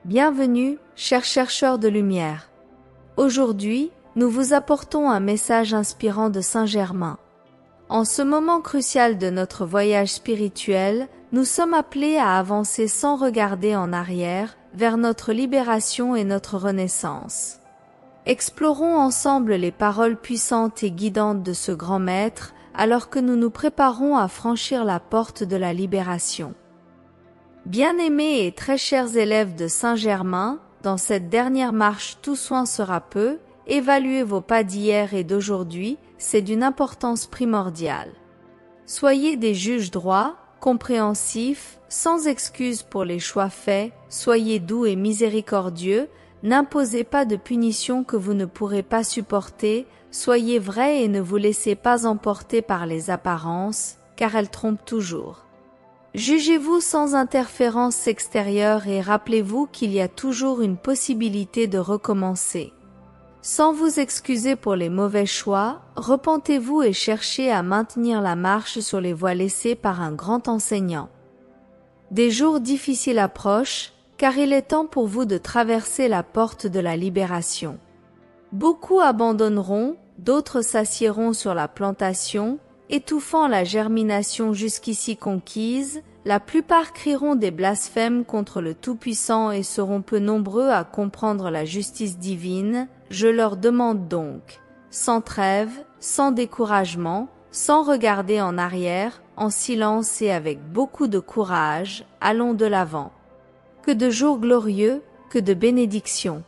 Bienvenue, chers chercheurs de lumière. Aujourd'hui, nous vous apportons un message inspirant de Saint Germain. En ce moment crucial de notre voyage spirituel, nous sommes appelés à avancer sans regarder en arrière vers notre libération et notre renaissance. Explorons ensemble les paroles puissantes et guidantes de ce grand maître alors que nous nous préparons à franchir la porte de la libération. Bien-aimés et très chers élèves de Saint Germain, dans cette dernière marche tout soin sera peu, évaluez vos pas d'hier et d'aujourd'hui, c'est d'une importance primordiale. Soyez des juges droits, compréhensifs, sans excuses pour les choix faits, soyez doux et miséricordieux, n'imposez pas de punition que vous ne pourrez pas supporter, soyez vrais et ne vous laissez pas emporter par les apparences, car elles trompent toujours. Jugez-vous sans interférence extérieure et rappelez-vous qu'il y a toujours une possibilité de recommencer. Sans vous excuser pour les mauvais choix, repentez-vous et cherchez à maintenir la marche sur les voies laissées par un grand enseignant. Des jours difficiles approchent, car il est temps pour vous de traverser la porte de la libération. Beaucoup abandonneront, d'autres s'assiéront sur la plantation, étouffant la germination jusqu'ici conquise, la plupart crieront des blasphèmes contre le Tout-Puissant et seront peu nombreux à comprendre la justice divine. Je leur demande donc, sans trêve, sans découragement, sans regarder en arrière, en silence et avec beaucoup de courage, allons de l'avant. Que de jours glorieux, que de bénédictions.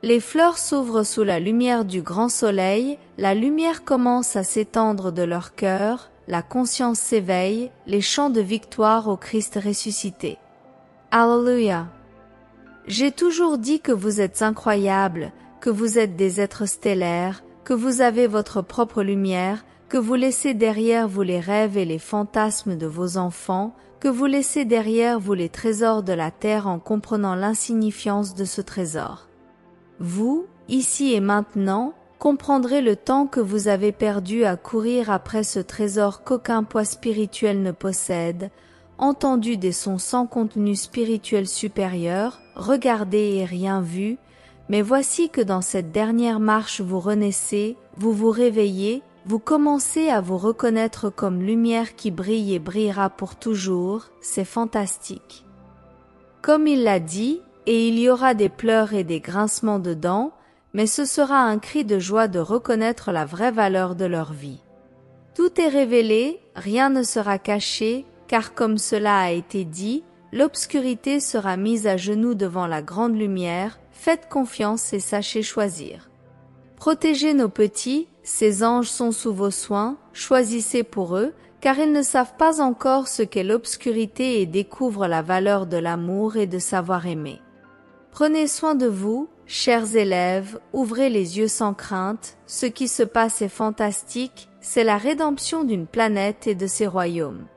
Les fleurs s'ouvrent sous la lumière du grand soleil, la lumière commence à s'étendre de leur cœur, la conscience s'éveille, les chants de victoire au Christ ressuscité. Alléluia! J'ai toujours dit que vous êtes incroyables, que vous êtes des êtres stellaires, que vous avez votre propre lumière, que vous laissez derrière vous les rêves et les fantasmes de vos enfants, que vous laissez derrière vous les trésors de la terre en comprenant l'insignifiance de ce trésor. Vous, ici et maintenant, comprendrez le temps que vous avez perdu à courir après ce trésor qu'aucun poids spirituel ne possède, entendu des sons sans contenu spirituel supérieur, regardé et rien vu, mais voici que dans cette dernière marche vous renaissez, vous vous réveillez, vous commencez à vous reconnaître comme lumière qui brille et brillera pour toujours, c'est fantastique. Comme il l'a dit, et il y aura des pleurs et des grincements de dents, mais ce sera un cri de joie de reconnaître la vraie valeur de leur vie. Tout est révélé, rien ne sera caché, car comme cela a été dit, l'obscurité sera mise à genoux devant la grande lumière, faites confiance et sachez choisir. Protégez nos petits, ces anges sont sous vos soins, choisissez pour eux, car ils ne savent pas encore ce qu'est l'obscurité et découvrent la valeur de l'amour et de savoir aimer. Prenez soin de vous, chers élèves, ouvrez les yeux sans crainte, ce qui se passe est fantastique, c'est la rédemption d'une planète et de ses royaumes.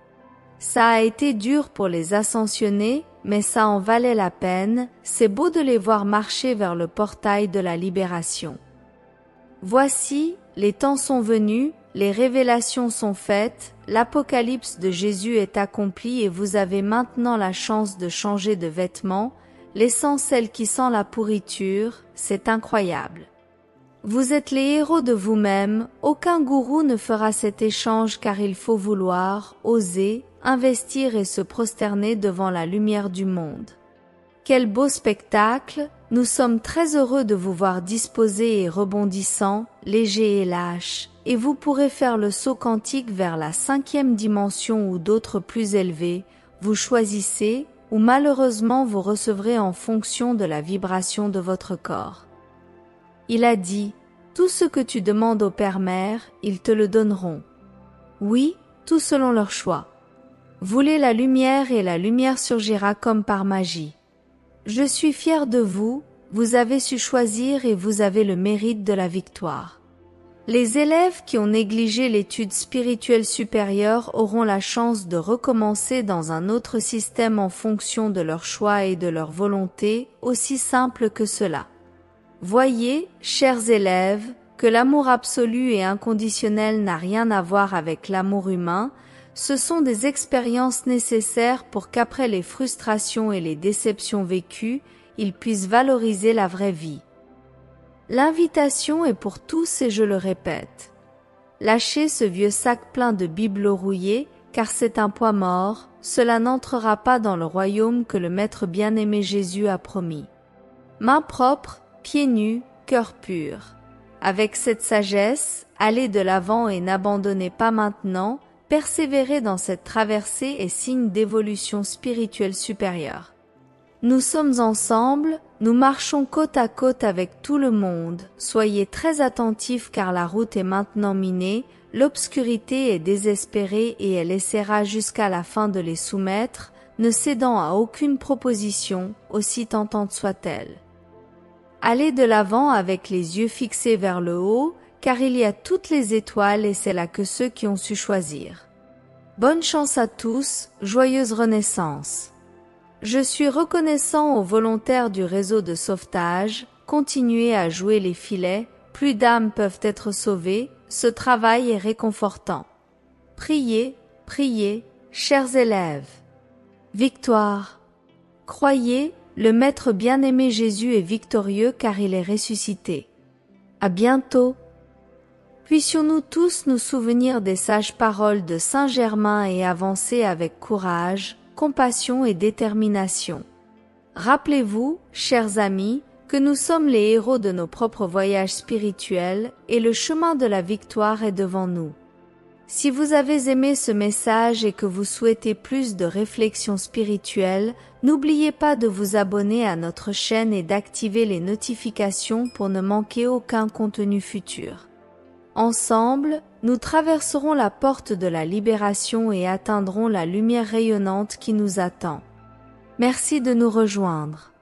Ça a été dur pour les ascensionnés, mais ça en valait la peine, c'est beau de les voir marcher vers le portail de la libération. Voici, les temps sont venus, les révélations sont faites, l'apocalypse de Jésus est accompli et vous avez maintenant la chance de changer de vêtements, laissant celle qui sent la pourriture, c'est incroyable. Vous êtes les héros de vous-même, aucun gourou ne fera cet échange car il faut vouloir, oser, investir et se prosterner devant la lumière du monde. Quel beau spectacle, nous sommes très heureux de vous voir disposés et rebondissants, légers et lâches, et vous pourrez faire le saut quantique vers la 5e dimension ou d'autres plus élevées, vous choisissez, ou malheureusement vous recevrez en fonction de la vibration de votre corps. Il a dit, tout ce que tu demandes au Père-Mère, ils te le donneront. Oui, tout selon leur choix. Voulez la lumière et la lumière surgira comme par magie. Je suis fier de vous, vous avez su choisir et vous avez le mérite de la victoire. Les élèves qui ont négligé l'étude spirituelle supérieure auront la chance de recommencer dans un autre système en fonction de leur choix et de leur volonté, aussi simple que cela. Voyez, chers élèves, que l'amour absolu et inconditionnel n'a rien à voir avec l'amour humain, ce sont des expériences nécessaires pour qu'après les frustrations et les déceptions vécues, ils puissent valoriser la vraie vie. L'invitation est pour tous et je le répète. Lâchez ce vieux sac plein de bibelots rouillés, car c'est un poids mort, cela n'entrera pas dans le royaume que le Maître bien-aimé Jésus a promis. Mains propres, pieds nus, cœur pur. Avec cette sagesse, allez de l'avant et n'abandonnez pas maintenant, persévérer dans cette traversée est signe d'évolution spirituelle supérieure. Nous sommes ensemble, nous marchons côte à côte avec tout le monde. Soyez très attentifs car la route est maintenant minée, l'obscurité est désespérée et elle essaiera jusqu'à la fin de les soumettre, ne cédant à aucune proposition, aussi tentante soit-elle. Allez de l'avant avec les yeux fixés vers le haut, car il y a toutes les étoiles et c'est là que ceux qui ont su choisir. Bonne chance à tous, joyeuse renaissance. Je suis reconnaissant aux volontaires du réseau de sauvetage, continuez à jouer les filets, plus d'âmes peuvent être sauvées, ce travail est réconfortant. Priez, priez, chers élèves. Victoire. Croyez, le Maître bien-aimé Jésus est victorieux car il est ressuscité. À bientôt. Puissions-nous tous nous souvenir des sages paroles de Saint Germain et avancer avec courage, compassion et détermination. Rappelez-vous, chers amis, que nous sommes les héros de nos propres voyages spirituels et le chemin de la victoire est devant nous. Si vous avez aimé ce message et que vous souhaitez plus de réflexion spirituelle, n'oubliez pas de vous abonner à notre chaîne et d'activer les notifications pour ne manquer aucun contenu futur. Ensemble, nous traverserons la porte de la libération et atteindrons la lumière rayonnante qui nous attend. Merci de nous rejoindre.